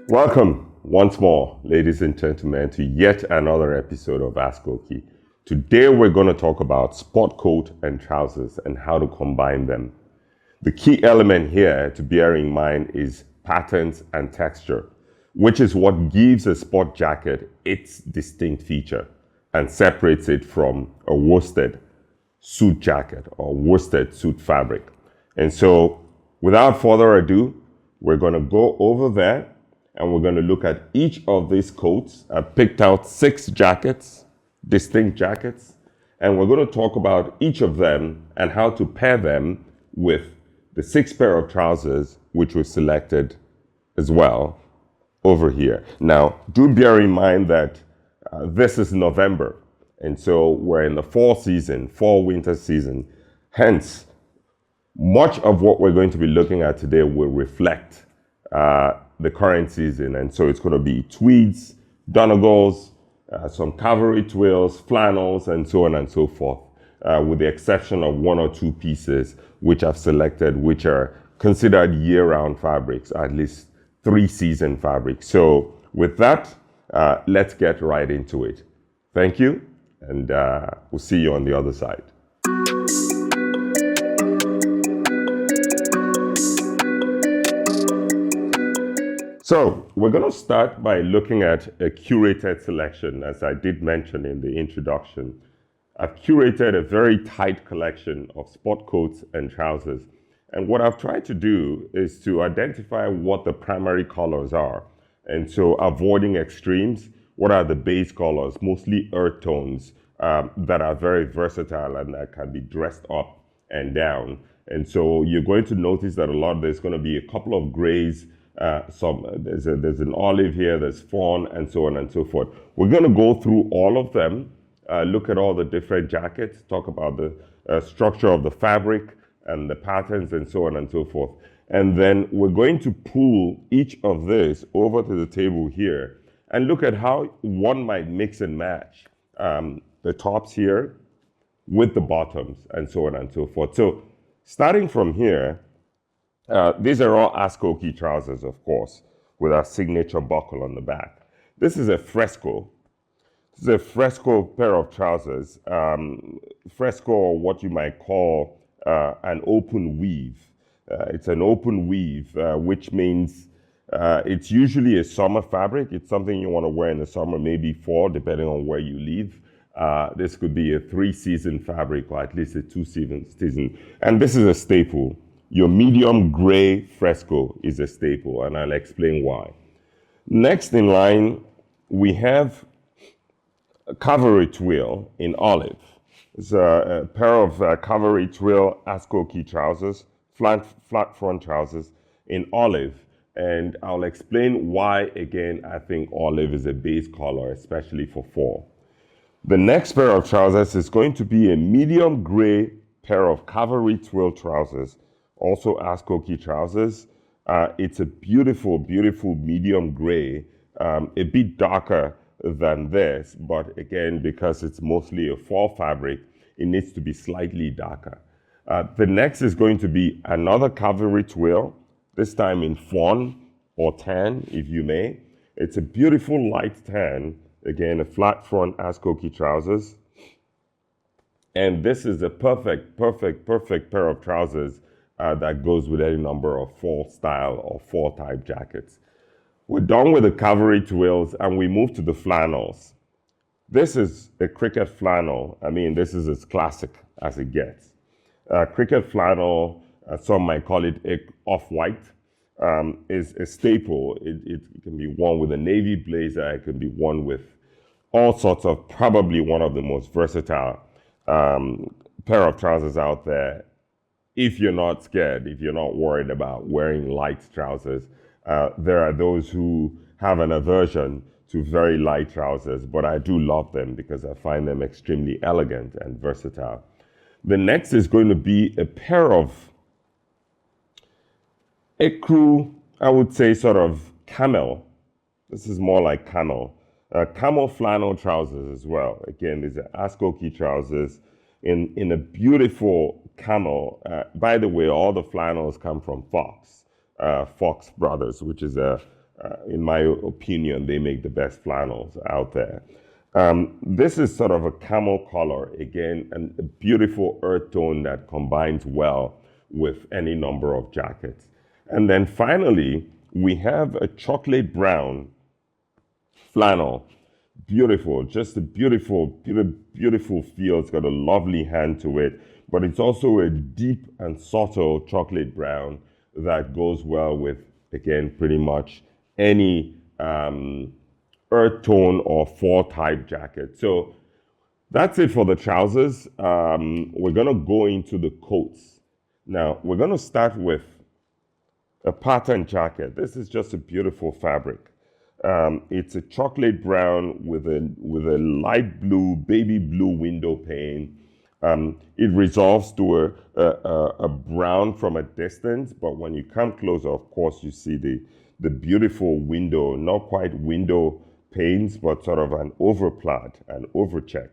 Welcome once more, ladies and gentlemen, to yet another episode of AskOkey. Today we're going to talk about sport coat and trousers and how to combine them. The key element here to bear in mind is patterns and texture, which is what gives a sport jacket its distinct feature and separates it from a worsted suit jacket or worsted suit fabric. And so, without further ado, we're going to go over there and we're going to look at each of these coats. I've picked out 6 jackets, distinct jackets, and we're going to talk about each of them and how to pair them with the 6 pair of trousers, which we selected as well over here. Now, do bear in mind that this is November, and so we're in the fall-winter season. Hence, much of what we're going to be looking at today will reflect the current season, and so it's going to be tweeds, Donegals, some Cavalry twills, flannels, and so on and so forth, with the exception of 1 or 2 pieces which I've selected, which are considered year-round fabrics, at least 3-season fabrics. So with that, let's get right into it. Thank you, and we'll see you on the other side. So we're going to start by looking at a curated selection. As I did mention in the introduction, I've curated a very tight collection of sport coats and trousers. And what I've tried to do is to identify what the primary colors are. And so avoiding extremes, what are the base colors, mostly earth tones that are very versatile and that can be dressed up and down. And so you're going to notice that there's going to be a couple of grays, there's an olive here, there's fawn, and so on and so forth. We're going to go through all of them, look at all the different jackets, talk about the structure of the fabric and the patterns and so on and so forth. And then we're going to pull each of this over to the table here and look at how one might mix and match the tops here with the bottoms and so on and so forth. So starting from here, these are all AskOkey trousers, of course, with our signature buckle on the back. This is a Fresco. This is a Fresco pair of trousers. Fresco, or what you might call an open weave. It's an open weave, which means it's usually a summer fabric. It's something you want to wear in the summer, maybe fall, depending on where you live. This could be a 3-season fabric or at least a 2-season. And this is a staple. Your medium gray Fresco is a staple, and I'll explain why. Next in line, we have a Cavalry Twill in olive. It's a pair of Cavalry Twill AskOkey trousers, flat front trousers in olive. And I'll explain why, again, I think olive is a base color, especially for fall. The next pair of trousers is going to be a medium gray pair of Cavalry Twill trousers, also AskOkey trousers. It's a beautiful, beautiful medium gray, a bit darker than this, but again, because it's mostly a fall fabric, it needs to be slightly darker. The next is going to be another Cavalry Twill, this time in fawn or tan, if you may. It's a beautiful light tan, again, a flat front AskOkey trousers. And this is a perfect pair of trousers that goes with any number of fall style or fall type jackets. We're done with the Cavalry Twills and we move to the flannels. This is a cricket flannel. I mean, this is as classic as it gets. Cricket flannel, some might call it off-white, is a staple. It can be worn with a navy blazer. It can be worn with all sorts of, probably one of the most versatile pair of trousers out there. If you're not scared, if you're not worried about wearing light trousers, there are those who have an aversion to very light trousers, but I do love them because I find them extremely elegant and versatile. The next is going to be a pair of ecru, I would say sort of camel. This is more like camel. Camel flannel trousers as well. Again, these are AskOkey trousers. in a beautiful camel. By the way, all the flannels come from Fox Brothers, which is in my opinion, they make the best flannels out there. This is sort of a camel color, again, and a beautiful earth tone that combines well with any number of jackets. And then finally, we have a chocolate brown flannel. Beautiful, just a beautiful feel. It's got a lovely hand to it, but it's also a deep and subtle chocolate brown that goes well with, again, pretty much any earth tone or fall type jacket. So that's it for the trousers. We're gonna go into the coats. Now, we're gonna start with a pattern jacket. This is just a beautiful fabric. It's a chocolate brown with a light blue, baby blue window pane. It resolves to a brown from a distance, but when you come closer, of course, you see the beautiful window, not quite window panes, but sort of an overplaid, an overcheck.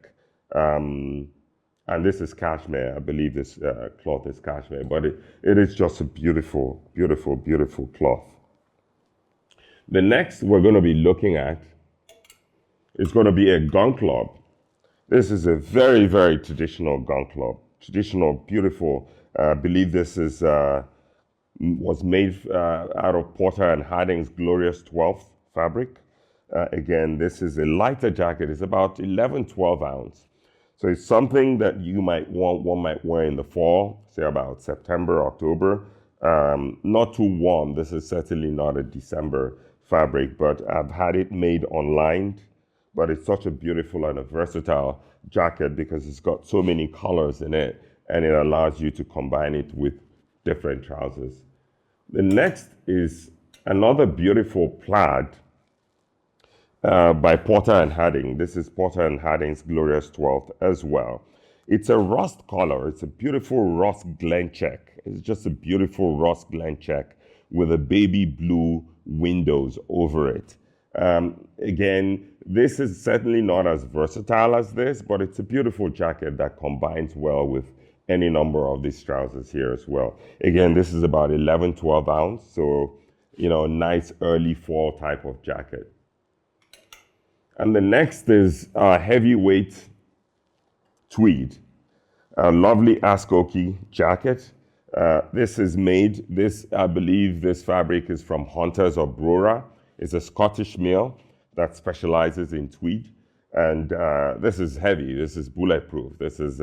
And this is cashmere. I believe this cloth is cashmere, but it is just a beautiful, beautiful, beautiful cloth. The next we're going to be looking at is going to be a Gunk club. This is a very, very traditional Gunk club. Traditional, beautiful. I believe this is was made out of Porter and Harding's Glorious 12th fabric. Again, this is a lighter jacket. It's about 11, 12 ounce. So it's something that one might wear in the fall, say about September, October. Not too warm. This is certainly not a December fabric, but I've had it made online. But it's such a beautiful and a versatile jacket because it's got so many colors in it, and it allows you to combine it with different trousers. The next is another beautiful plaid by Porter and Harding. This is Porter and Harding's Glorious 12th as well. It's a rust color. It's a beautiful rust Glen check. It's just a beautiful rust Glen check with a baby blue windows over it. Again, this is certainly not as versatile as this, but it's a beautiful jacket that combines well with any number of these trousers here as well. Again, this is about 11, 12 ounce, so, nice early fall type of jacket. And the next is heavyweight tweed, a lovely AskOkey jacket. I believe this fabric is from Hunters of Brora. It's a Scottish mill that specializes in tweed. And this is heavy, this is bulletproof. This is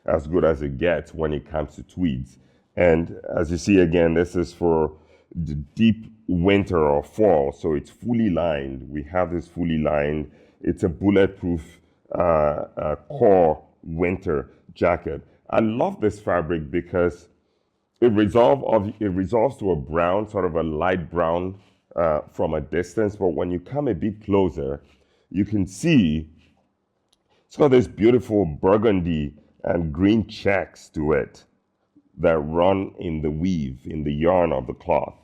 as good as it gets when it comes to tweeds. And as you see again, this is for the deep winter or fall, so it's fully lined. We have this fully lined. It's a bulletproof core winter jacket. I love this fabric because it resolves to a brown, sort of a light brown from a distance, but when you come a bit closer, you can see it's got this beautiful burgundy and green checks to it that run in the weave, in the yarn of the cloth.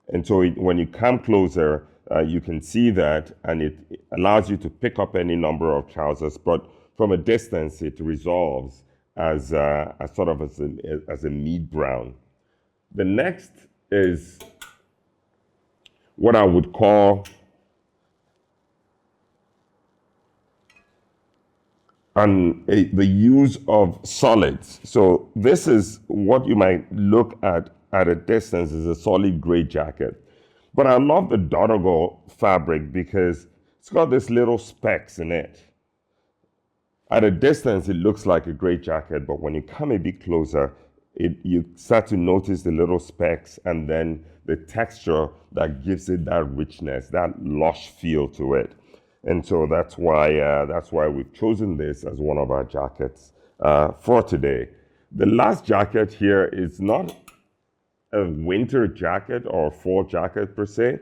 And so when you come closer, you can see that, and it allows you to pick up any number of trousers, but from a distance, it resolves as a mead brown. The next is what I would call the use of solids. So this is what you might look at a distance is a solid gray jacket. But I love the Donegal fabric because it's got these little specks in it. At a distance, it looks like a gray jacket, but when you come a bit closer, you start to notice the little specks and then the texture that gives it that richness, that lush feel to it. And so that's why we've chosen this as one of our jackets for today. The last jacket here is not a winter jacket or a fall jacket per se.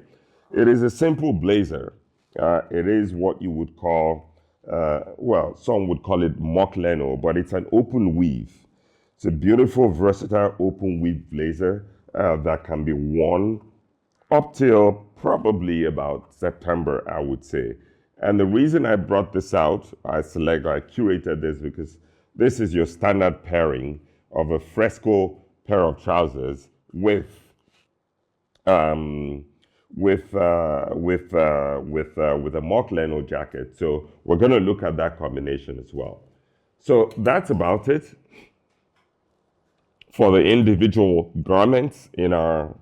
It is a simple blazer. It is what you would call, some would call it mock leno, but it's an open weave. It's a beautiful, versatile open weave blazer that can be worn up till probably about September, I would say. And the reason I brought this out, I curated this because This is your standard pairing of a Fresco pair of trousers with a mock lino jacket. So we're going to look at that combination as well. So that's about it for the individual garments in our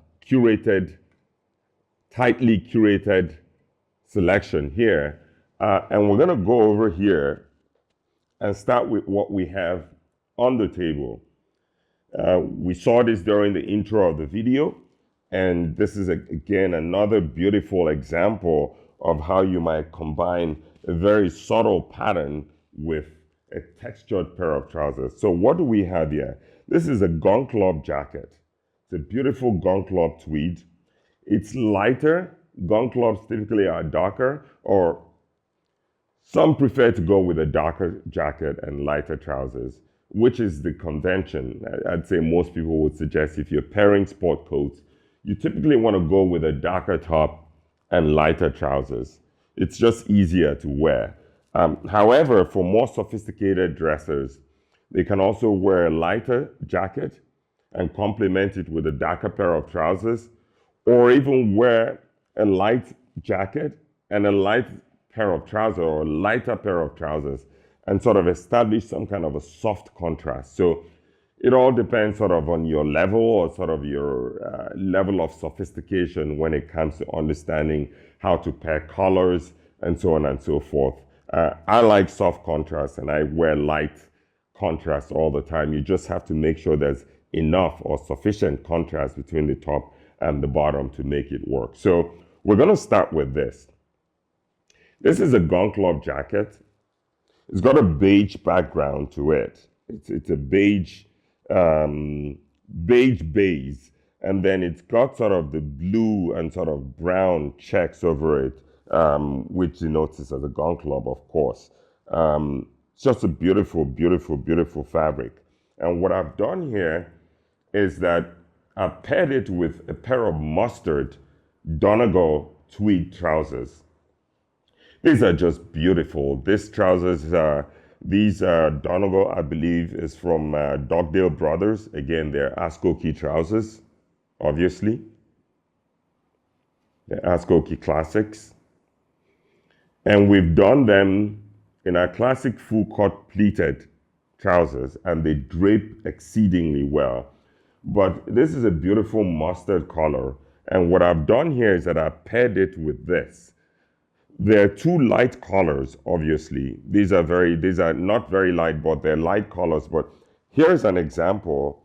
tightly curated selection here. And we're going to go over here and start with what we have on the table. We saw this during the intro of the video, and this is, again, another beautiful example of how you might combine a very subtle pattern with a textured pair of trousers. So what do we have here? This is a Gunk jacket. It's a beautiful Gunk tweed. It's lighter. Gunk typically are darker, or some prefer to go with a darker jacket and lighter trousers, which is the convention. I'd say most people would suggest if you're pairing sport coats, you typically want to go with a darker top and lighter trousers. It's just easier to wear. However, for more sophisticated dressers, they can also wear a lighter jacket and complement it with a darker pair of trousers, or even wear a light jacket and a light pair of trousers or a lighter pair of trousers and sort of establish some kind of a soft contrast. So it all depends sort of on your level or sort of your level of sophistication when it comes to understanding how to pair colors and so on and so forth. I like soft contrast and I wear light contrast all the time. You just have to make sure there's enough or sufficient contrast between the top and the bottom to make it work. So we're going to start with this. This is a Gunk jacket. It's got a beige background to it. It's a beige base, and then it's got sort of the blue and sort of brown checks over it, which denotes it as a Gunk, of course. It's just a beautiful, beautiful, beautiful fabric. And what I've done here is that I've paired it with a pair of mustard Donegal Tweed trousers. These are just beautiful. These trousers, Donegal, I believe, is from Donegal Brothers. Again, they're AskOkey trousers, obviously. They're AskOkey classics. And we've done them in our classic full cut pleated trousers, and they drape exceedingly well. But this is a beautiful mustard color. And what I've done here is that I've paired it with this. There are two light colors, obviously. These are not very light, but they're light colors. But here's an example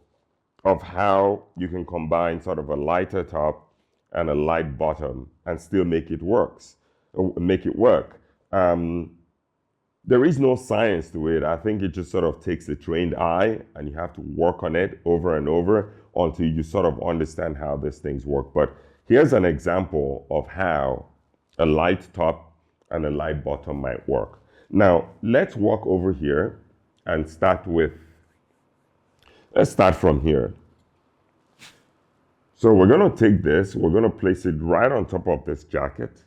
of how you can combine sort of a lighter top and a light bottom and still make it work. There is no science to it. I think it just sort of takes a trained eye, and you have to work on it over and over until you sort of understand how these things work. But here's an example of how a light top and a light bottom might work. Now, let's walk over here and let's start from here. So we're going to take this, we're going to place it right on top of this jacket.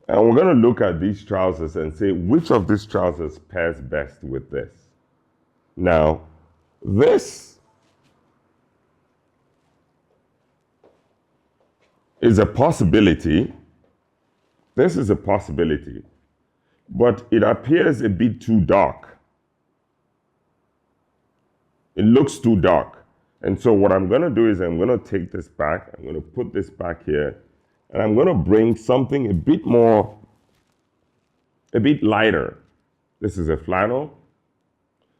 And we're going to look at these trousers and say, which of these trousers pairs best with this? Now, this is a possibility. This is a possibility, but it appears a bit too dark. It looks too dark. And so what I'm going to do is I'm going to take this back. I'm going to put this back here. And I'm going to bring something a bit lighter. This is a flannel.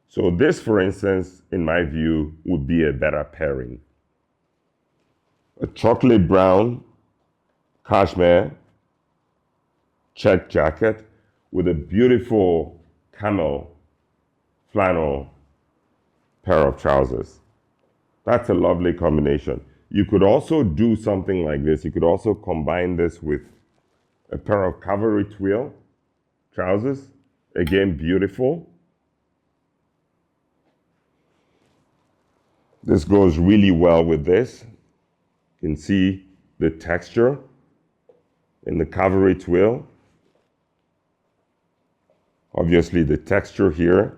So this, for instance, in my view, would be a better pairing. A chocolate brown cashmere check jacket with a beautiful camel flannel pair of trousers. That's a lovely combination. You could also do something like this. You could also combine this with a pair of Cavalry Twill trousers. Again, beautiful. This goes really well with this. You can see the texture in the Cavalry Twill. Obviously, the texture here,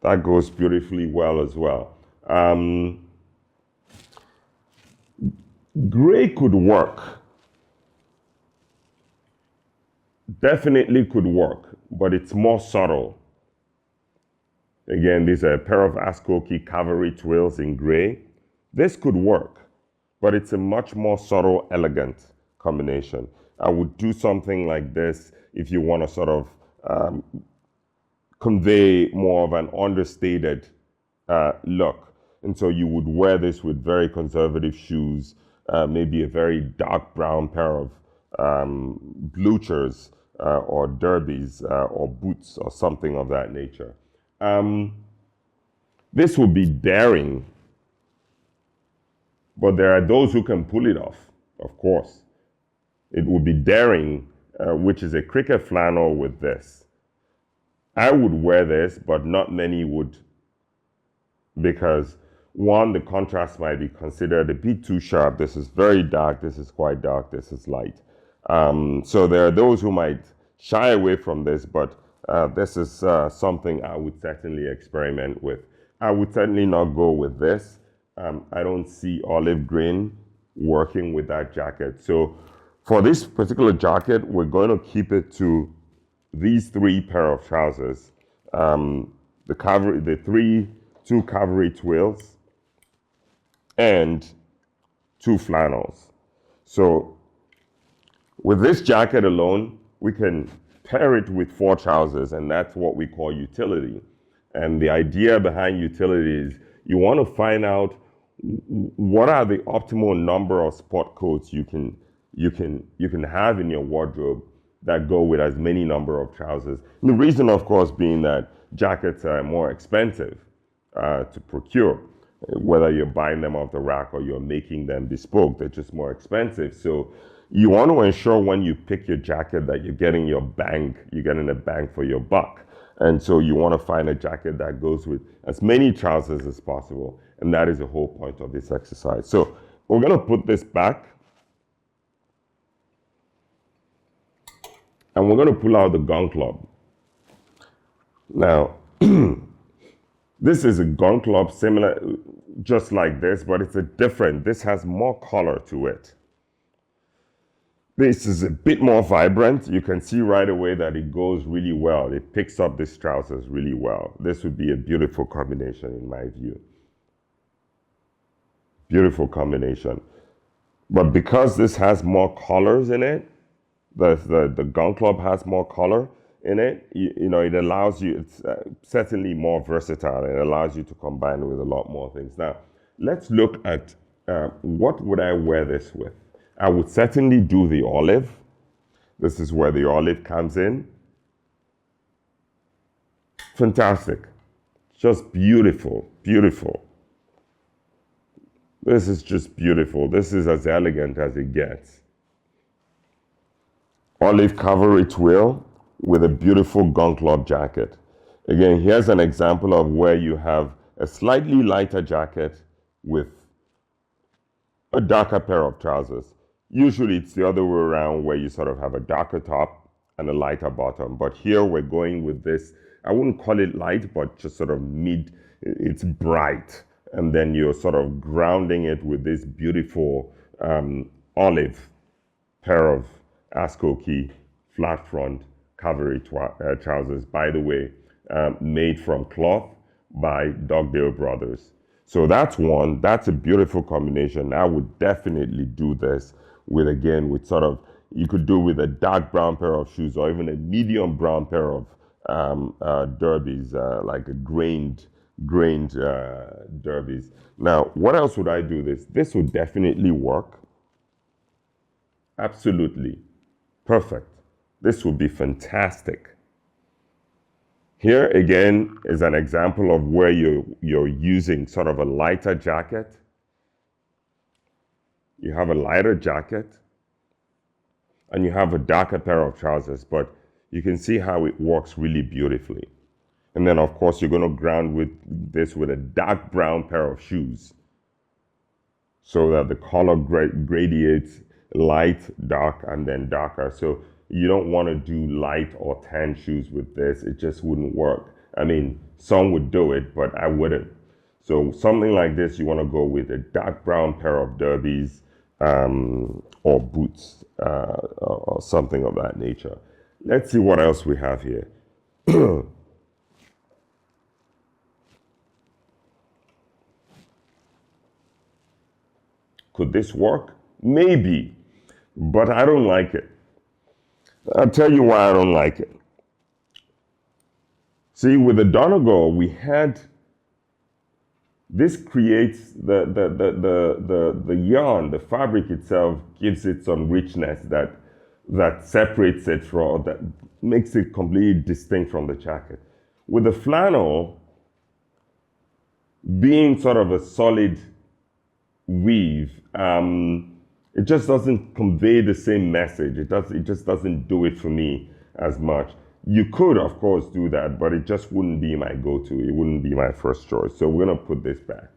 that goes beautifully well as well. Gray could work. Definitely could work, but it's more subtle. Again, these are a pair of AskOkey Cavalry Twills in gray. This could work, but it's a much more subtle, elegant combination. I would do something like this if you want to sort of convey more of an understated look. And so you would wear this with very conservative shoes, maybe a very dark brown pair of bluchers or derbies or boots or something of that nature. This would be daring, but there are those who can pull it off, of course. It would be daring, which is a cricket flannel with this. I would wear this, but not many would, because one, the contrast might be considered a bit too sharp. This is very dark, this is quite dark, this is light. So there are those who might shy away from this, but this is something I would certainly experiment with. I would certainly not go with this. I don't see olive green working with that jacket. So for this particular jacket, we're going to keep it to these three pair of trousers. The two Cavalry Twills and two flannels. So with this jacket alone, we can pair it with 4 trousers, and that's what we call utility. And the idea behind utility is you want to find out what are the optimal number of sport coats you can have in your wardrobe that go with as many number of trousers. And the reason, of course, being that jackets are more expensive to procure. Whether you're buying them off the rack or you're making them bespoke, they're just more expensive. So you want to ensure when you pick your jacket that you're getting a bang for your buck. And so you want to find a jacket that goes with as many trousers as possible. And that is the whole point of this exercise. So we're going to put this back. And we're going to pull out the Gunk Club. Now, this is a Gunk Club similar, just like this, but it's this has more color to it. This is a bit more vibrant. You can see right away that it goes really well. It picks up these trousers really well. This would be a beautiful combination in my view. Beautiful combination. But because this has more colors in it, the Gunk Club has more color in it, you know, it allows you, it's certainly more versatile. It allows you to combine with a lot more things. Now, let's look at what would I wear this with? I would certainly do the olive. This is where the olive comes in. Fantastic. Just beautiful, beautiful. This is just beautiful. This is as elegant as it gets. Olive Cavalry Twill with a beautiful Gunk Club jacket. Again, here's an example of where you have a slightly lighter jacket with a darker pair of trousers. Usually it's the other way around where you sort of have a darker top and a lighter bottom. But here we're going with this, I wouldn't call it light, but just sort of mid, it's bright. And then you're sort of grounding it with this beautiful olive pair of AskOkey flat front Cavalry trousers, by the way, made from cloth by Donegal Brothers. So that's one, that's a beautiful combination. I would definitely do this with sort of, you could do with a dark brown pair of shoes or even a medium brown pair of derbies, like a grained derbies. Now, what else would I do this? This would definitely work. Absolutely. Perfect. This would be fantastic. Here again is an example of where you're using sort of a lighter jacket. You have a lighter jacket and you have a darker pair of trousers, but you can see how it works really beautifully. And then of course you're going to ground with this with a dark brown pair of shoes so that the color gradiates light, dark, and then darker. So you don't want to do light or tan shoes with this. It just wouldn't work. I mean, some would do it, but I wouldn't. So something like this, you want to go with a dark brown pair of derbies or boots or something of that nature. Let's see what else we have here. Could this work? Maybe, but I don't like it. I'll tell you why I don't like it. See, with the Donegal, we had, this creates the yarn, the fabric itself gives it some richness that separates it from, that makes it completely distinct from the jacket. With the flannel, being sort of a solid weave, it just doesn't convey the same message. It just doesn't do it for me as much. You could, of course, do that, but it just wouldn't be my go-to. It wouldn't be my first choice. So we're gonna put this back.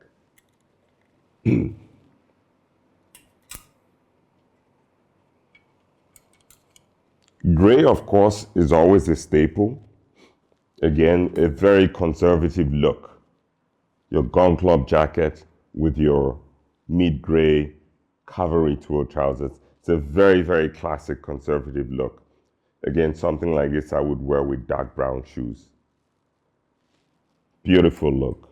Gray, of course, is always a staple. Again, a very conservative look. Your Gunk Club jacket with your mid-gray Cavalry Twill trousers. It's a very, very classic conservative look. Again, something like this I would wear with dark brown shoes. Beautiful look.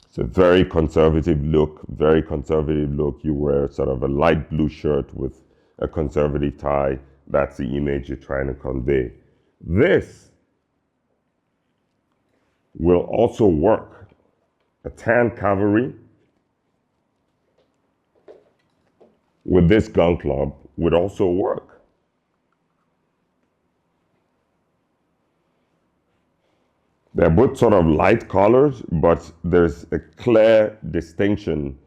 It's a very conservative look, very conservative look. You wear sort of a light blue shirt with a conservative tie. That's the image you're trying to convey. This will also work. A tan Cavalry with this Gunk Club would also work. They're both sort of light colors, but there's a clear distinction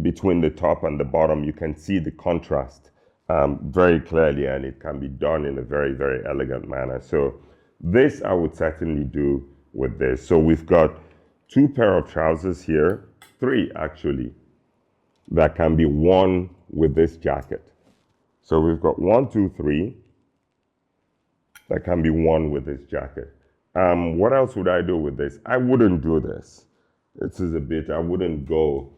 between the top and the bottom. You can see the contrast very clearly, and it can be done in a very, very elegant manner. So this I would certainly do with this. So we've got 2 pair of trousers here, 3 actually, that can be worn with this jacket. So we've got 1, 2, 3 that can be worn with this jacket. What else would I do with this? I wouldn't do this. This is a bit, I wouldn't do,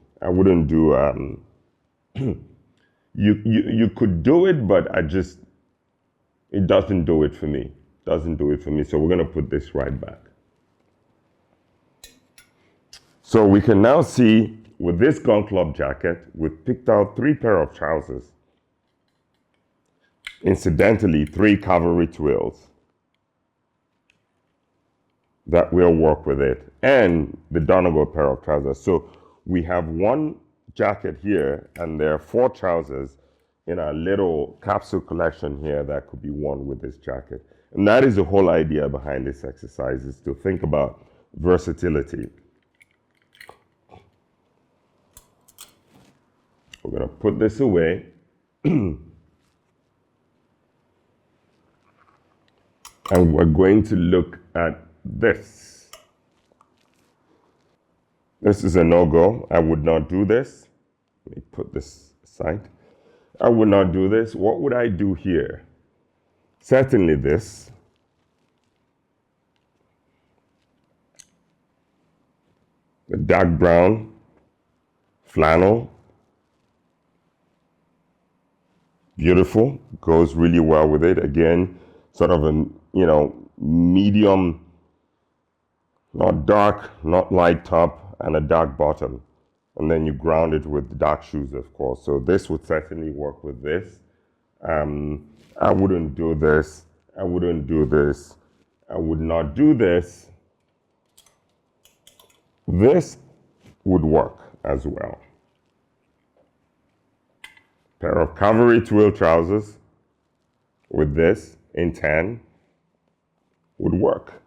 you could do it, but it doesn't do it for me. Doesn't do it for me. So we're gonna put this right back. So we can now see with this Gunk Club jacket, we've picked out 3 pair of trousers. Incidentally, 3 Cavalry Twills that will work with it, and the Donegal pair of trousers. So we have 1 jacket here, and there are 4 trousers in our little capsule collection here that could be worn with this jacket. And that is the whole idea behind this exercise, is to think about versatility. We're gonna put this away. And we're going to look at this. This is a no-go. I would not do this. Let me put this aside. I would not do this. What would I do here? Certainly this. The dark brown flannel. Beautiful. Goes really well with it. Again, sort of a, medium, not dark, not light top, and a dark bottom. And then you ground it with dark shoes, of course. So this would certainly work with this. I wouldn't do this. I wouldn't do this. I would not do this. This would work as well. Pair of Cavalry Twill trousers with this in tan would work.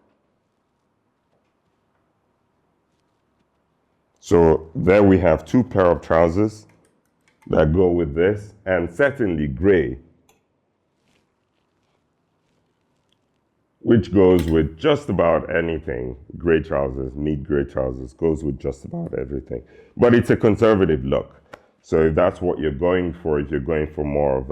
So there we have 2 pair of trousers that go with this, and certainly gray, which goes with just about anything. Gray trousers, mid-gray trousers, goes with just about everything. But it's a conservative look. So if that's what you're going for, if you're going for more of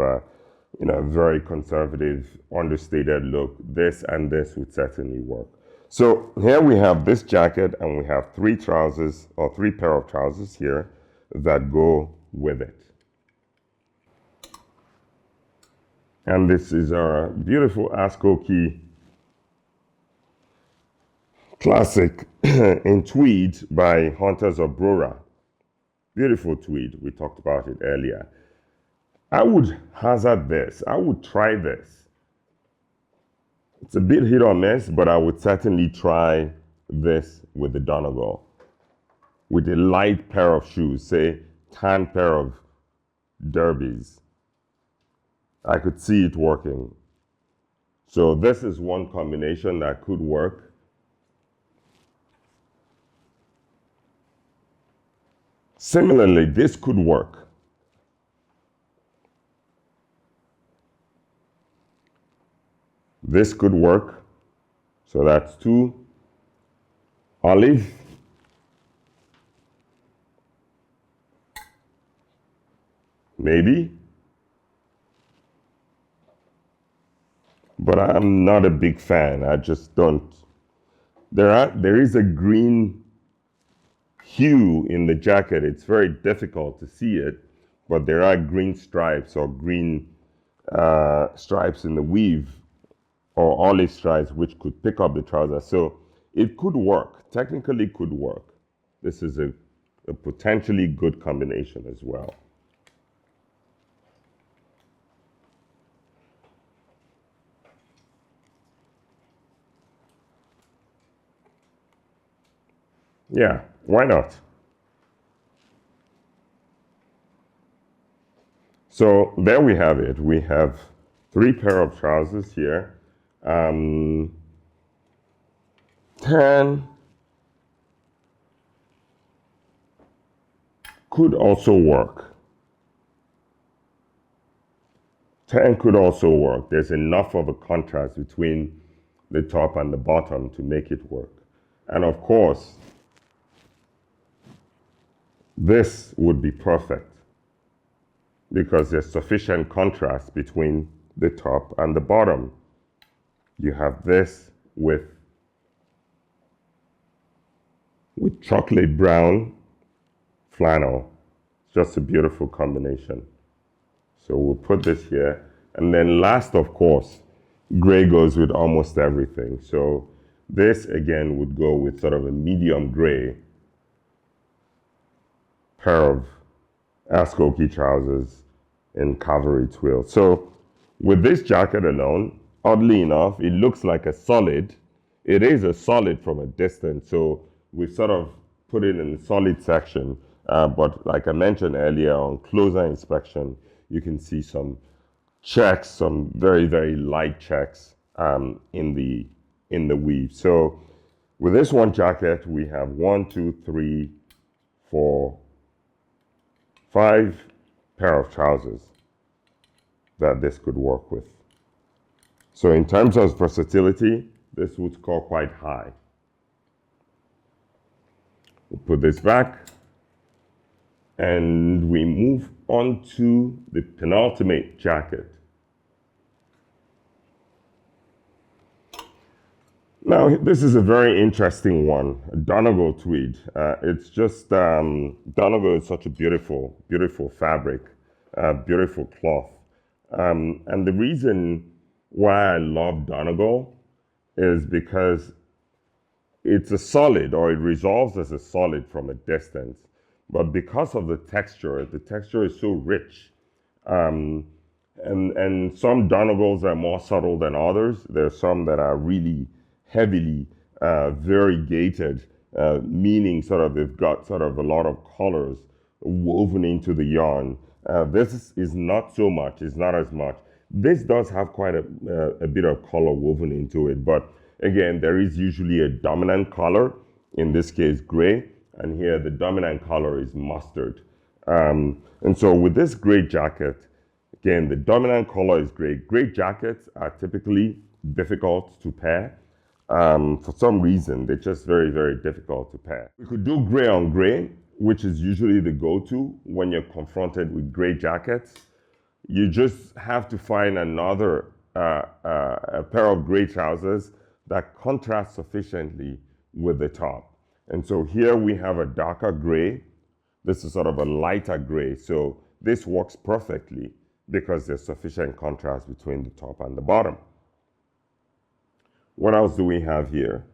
very conservative, understated look, this and this would certainly work. So here we have this jacket and we have three trousers or three pair of trousers here that go with it. And this is our beautiful AskOkey classic in tweed by Hunters of Brora. Beautiful tweed, we talked about it earlier. I would hazard this, I would try this. It's a bit hit or miss, but I would certainly try this with the Donegal. With a light pair of shoes, say tan pair of derbies. I could see it working. So this is one combination that could work. Similarly, this could work. This could work. So that's two. Olive. Maybe. But I'm not a big fan. I just don't. There is a green hue in the jacket. It's very difficult to see it, but there are green stripes or green stripes in the weave or olive stripes which could pick up the trouser. So it could work, technically could work. This is a potentially good combination as well. Yeah, why not? So there we have it. We have three pair of trousers here. 10 could also work. 10 could also work. There's enough of a contrast between the top and the bottom to make it work. And of course, this would be perfect because there's sufficient contrast between the top and the bottom. You have this with chocolate brown flannel. It's just a beautiful combination. So we'll put this here. And then last, of course, gray goes with almost everything. So this again would go with sort of a medium gray pair of AskOkey trousers in Cavalry Twill. So with this jacket alone, oddly enough, it looks like a solid. It is a solid from a distance. So we've sort of put it in the solid section. But like I mentioned earlier, on closer inspection, you can see some checks, some very, very light checks in the weave. So with this one jacket, we have 1, 2, 3, 4, 5 pair of trousers that this could work with. So in terms of versatility, this would score quite high. We'll put this back and we move on to the penultimate jacket. Now, this is a very interesting one, Donegal Tweed. It's just, Donegal is such a beautiful, beautiful fabric, beautiful cloth. And the reason why I love Donegal is because it's a solid, or it resolves as a solid from a distance. But because of the texture is so rich. And some Donegals are more subtle than others. There are some that are really heavily variegated, meaning sort of they've got sort of a lot of colors woven into the yarn. This is not so much, it's not as much. This does have quite a bit of color woven into it, but again, there is usually a dominant color, in this case gray, and here the dominant color is mustard. And so with this gray jacket, again, the dominant color is gray. Gray jackets are typically difficult to pair. For some reason, they're just very, very difficult to pair. We could do gray on gray, which is usually the go-to when you're confronted with gray jackets. You just have to find another a pair of gray trousers that contrast sufficiently with the top. And so here we have a darker gray. This is sort of a lighter gray. So this works perfectly because there's sufficient contrast between the top and the bottom. What else do we have here?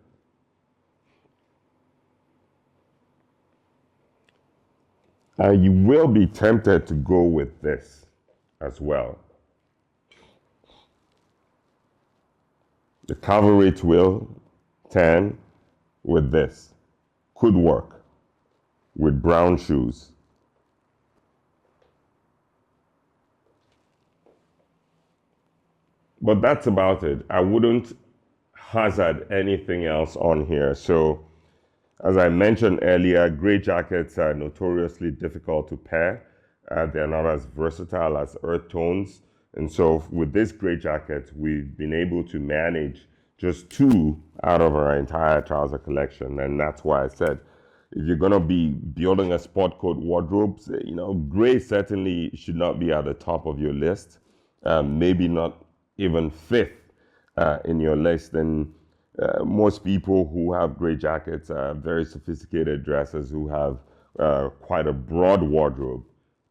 You will be tempted to go with this as well. The Cavalry Twill tan with this could work with brown shoes. But that's about it. I wouldn't hazard anything else on here. So as I mentioned earlier, gray jackets are notoriously difficult to pair. They're not as versatile as earth tones. And so with this gray jacket, we've been able to manage just 2 out of our entire trouser collection. And that's why I said, if you're gonna be building a sport coat wardrobe, you know, gray certainly should not be at the top of your list. Maybe not even 5th in your list. And most people who have gray jackets are very sophisticated dressers who have quite a broad wardrobe.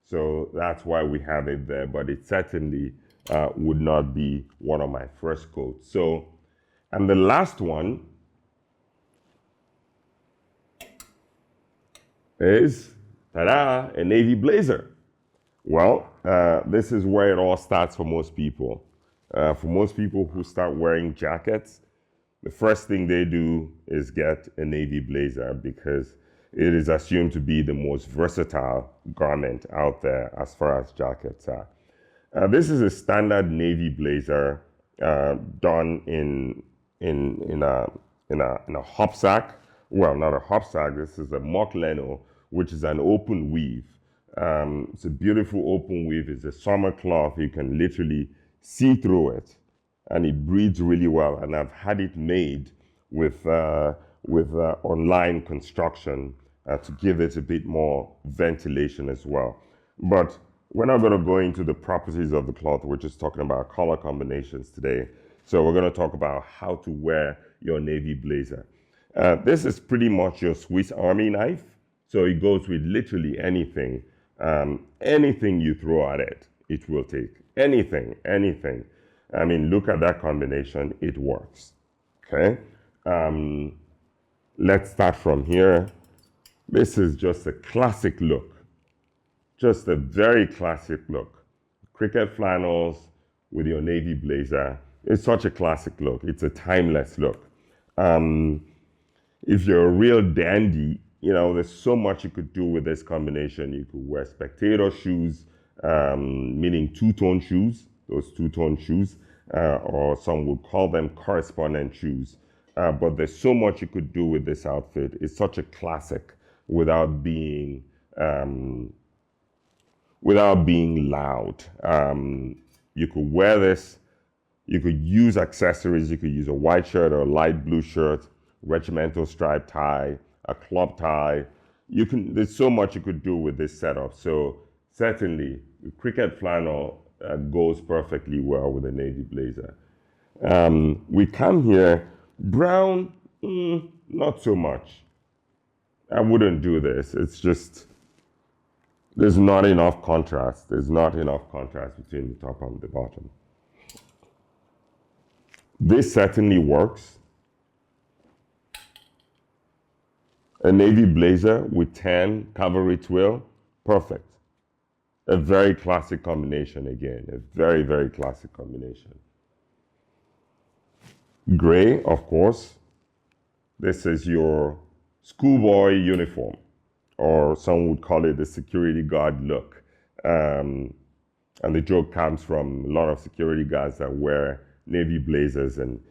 So that's why we have it there, but it certainly would not be one of my first coats. So, and the last one is, ta-da, a navy blazer. Well, this is where it all starts for most people. For most people who start wearing jackets, the first thing they do is get a navy blazer because it is assumed to be the most versatile garment out there as far as jackets are. This is a standard navy blazer done in a hop sack. Well, not a hop sack. This is a mock leno, which is an open weave. It's a beautiful open weave. It's a summer cloth. You can literally see through it, and it breathes really well. And I've had it made with online construction to give it a bit more ventilation as well. But we're not going to go into the properties of the cloth. We're just talking about color combinations today. So we're going to talk about how to wear your navy blazer. This is pretty much your Swiss Army knife. So it goes with literally anything. Anything you throw at it, it will take. Anything. I mean, look at that combination. It works. Okay. Let's start from here. This is just a classic look. Just a very classic look. Cricket flannels with your navy blazer. It's such a classic look. It's a timeless look. If you're a real dandy, you know, there's so much you could do with this combination. You could wear spectator shoes, meaning two-tone shoes, those two-tone shoes, or some would call them correspondent shoes. But there's so much you could do with this outfit. It's such a classic without being loud. You could wear this. You could use accessories. You could use a white shirt or a light blue shirt, regimental stripe tie, a club tie. There's so much you could do with this setup. So certainly, the cricket flannel goes perfectly well with a navy blazer. We come here, brown, not so much. I wouldn't do this. It's just, there's not enough contrast. There's not enough contrast between the top and the bottom. This certainly works. A navy blazer with tan Cavalry Twill, perfect. A very classic combination again, a very, very classic combination. Gray, of course. This is your schoolboy uniform, or some would call it the security guard look. And the joke comes from a lot of security guards that wear navy blazers and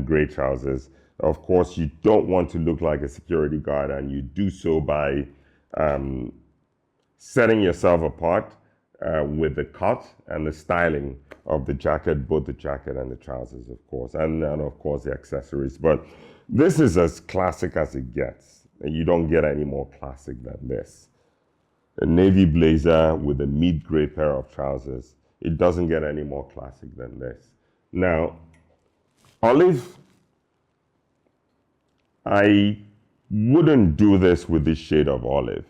gray trousers. Of course, you don't want to look like a security guard, and you do so by setting yourself apart with the cut and the styling of the jacket, both the jacket and the trousers, of course, and of course the accessories. But this is as classic as it gets. You don't get any more classic than this. a navy blazer with a mid-gray pair of trousers. It doesn't get any more classic than this. Now, olive, I wouldn't do this with this shade of olive.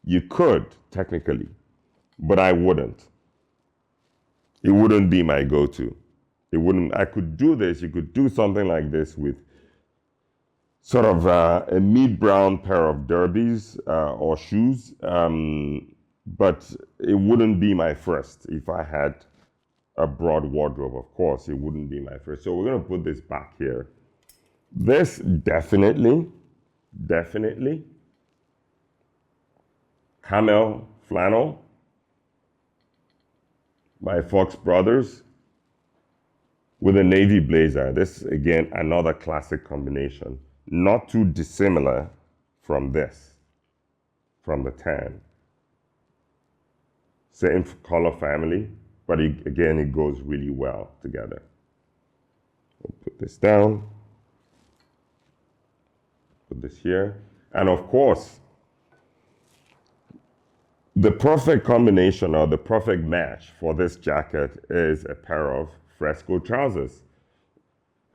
You could, technically, but I wouldn't. It wouldn't be my go-to. It wouldn't. I could do this. You could do something like this with sort of a mid-brown pair of derbies or shoes, but it wouldn't be my first. If I had a broad wardrobe, of course, it wouldn't be my first. So we're going to put this back here. This definitely, Camel flannel by Fox Brothers with a navy blazer. This, again, another classic combination. Not too dissimilar from this, from the tan. Same color family, but again, it goes really well together. We'll put this down. Put this here. And of course, the perfect combination or the perfect match for this jacket is a pair of Fresco Trousers.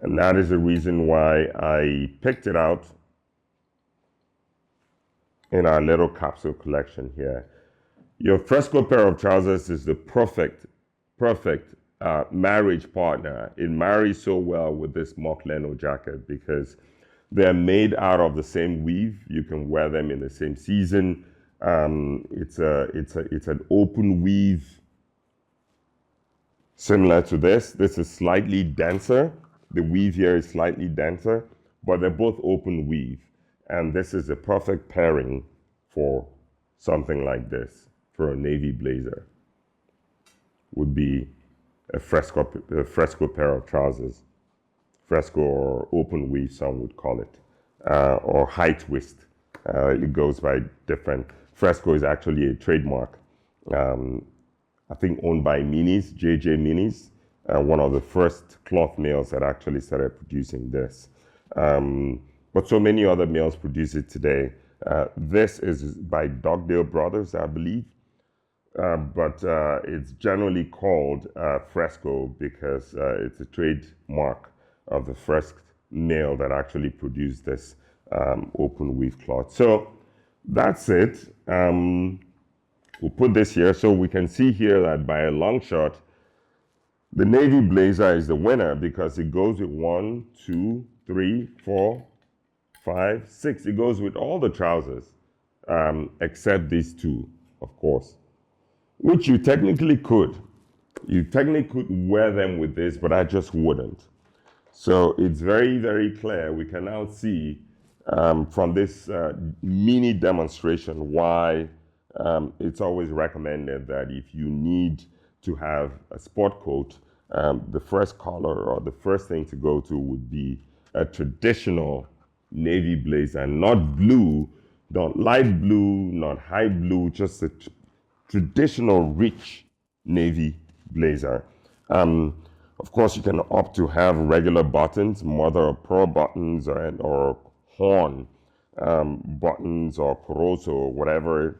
And that is the reason why I picked it out in our little capsule collection here. Your Fresco pair of trousers is the perfect marriage partner. It marries so well with this mock lino jacket because they're made out of the same weave. You can wear them in the same season. It's an open weave similar to this. This is slightly denser. The weave here is slightly denser, but they're both open weave. And this is a perfect pairing for something like this, for a navy blazer. Would be a Fresco pair of trousers. Fresco or open weave, some would call it, or high twist. It goes by different. Fresco is actually a trademark, I think owned by Minis, JJ Minis. One of the first cloth mills that actually started producing this. But so many other mills produce it today. This is by Donegal Brothers, I believe. But it's generally called Fresco because it's a trademark of the first mill that actually produced this open weave cloth. So that's it. We'll put this here so we can see here that by a long shot, the navy blazer is the winner because it goes with 1, 2, 3, 4, 5, 6. It goes with all the trousers except these two, of course, which you technically could. You technically could wear them with this, but I just wouldn't. So it's very, very clear. We can now see from this mini demonstration why it's always recommended that if you need to have a sport coat, the first color or the first thing to go to would be a traditional navy blazer, not blue, not light blue, not high blue, just a traditional rich navy blazer. Of course, you can opt to have regular buttons, mother of pearl buttons or horn buttons or corozo, whatever.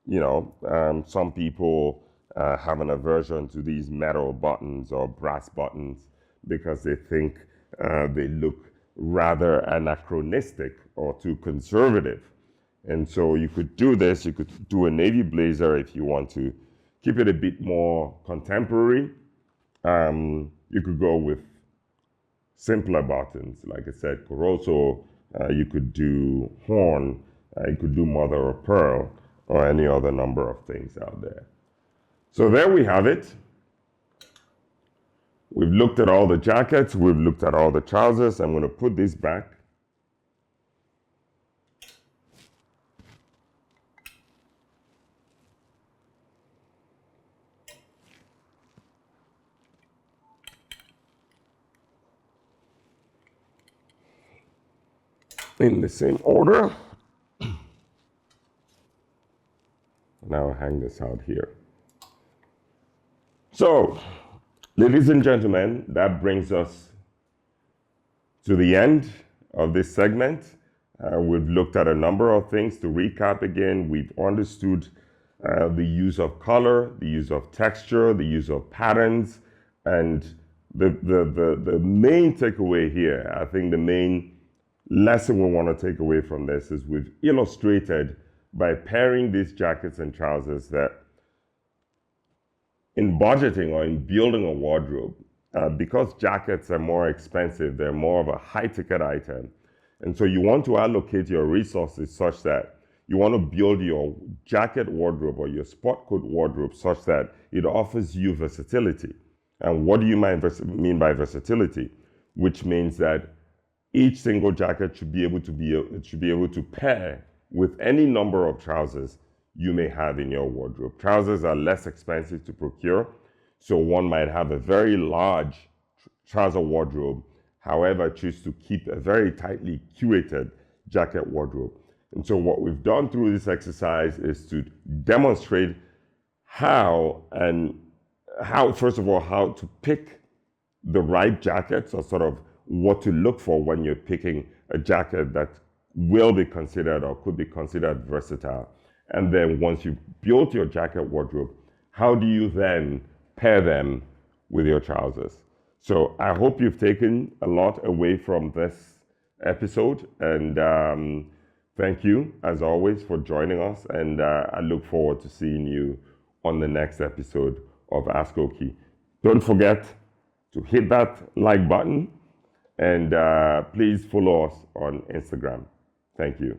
You know, some people have an aversion to these metal buttons or brass buttons because they think they look rather anachronistic or too conservative. And so you could do this. You could do a navy blazer if you want to keep it a bit more contemporary. You could go with simpler buttons. Like I said, corozo, you could do horn, you could do mother of pearl, or any other number of things out there. So there we have it. We've looked at all the jackets. We've looked at all the trousers. I'm going to put this back. In the same order. Now I'll hang this out here. So, ladies and gentlemen, that brings us to the end of this segment. We've looked at a number of things. To recap again, we've understood the use of color, the use of texture, the use of patterns, and the main takeaway here, I think the main lesson we want to take away from this is we've illustrated by pairing these jackets and trousers that in budgeting or in building a wardrobe, because jackets are more expensive, they're more of a high-ticket item. And so you want to allocate your resources such that you want to build your jacket wardrobe or your sport coat wardrobe such that it offers you versatility. And what do you mean by versatility? Which means that each single jacket should be able to pair with any number of trousers you may have in your wardrobe. Trousers are less expensive to procure, so one might have a very large trouser wardrobe, however, choose to keep a very tightly curated jacket wardrobe. And so what we've done through this exercise is to demonstrate first of all, how to pick the right jackets, or sort of what to look for when you're picking a jacket that will be considered or could be considered versatile. And then once you've built your jacket wardrobe, how do you then pair them with your trousers? So I hope you've taken a lot away from this episode, and thank you as always for joining us, and I look forward to seeing you on the next episode of AskOkey. Don't forget to hit that like button, and please follow us on Instagram. Thank you.